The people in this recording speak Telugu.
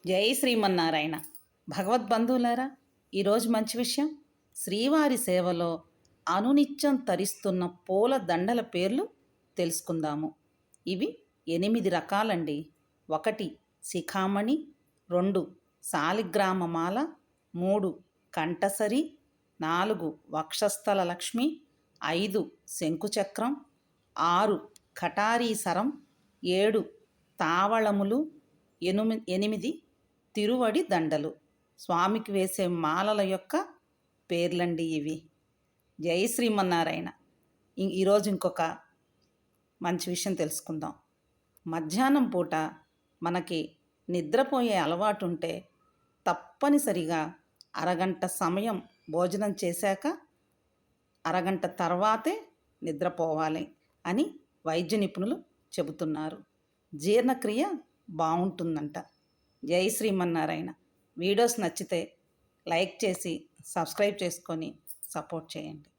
జై శ్రీమన్నారాయణ. భగవద్బంధువులారా, ఈరోజు మంచి విషయం. శ్రీవారి సేవలో అనునిత్యం తరిస్తున్న పూల దండల పేర్లు తెలుసుకుందాము. ఇవి 8 రకాలండి. 1 శిఖామణి, 2 శాలిగ్రామమాల, 3 కంఠసరి, 4 వక్షస్థల లక్ష్మి, 5 శంకుచక్రం, 6 కటారీసరం, 7 తావళములు, 8 తిరువడి దండలు. స్వామికి వేసే మాలల యొక్క పేర్లండి ఇవి. జై శ్రీమన్నారాయణ. ఈరోజు ఇంకొక మంచి విషయం తెలుసుకుందాం. మధ్యాహ్నం పూట మనకి నిద్రపోయే అలవాటు ఉంటే తప్పనిసరిగా అరగంట సమయం భోజనం చేశాక అరగంట తర్వాతే నిద్రపోవాలి అని వైద్య నిపుణులు చెబుతున్నారు. జీర్ణక్రియ బాగుంటుందంట. జై శ్రీమన్నారాయణ. వీడియోస్ నచ్చితే లైక్ చేసి సబ్స్క్రైబ్ చేసుకొని సపోర్ట్ చేయండి.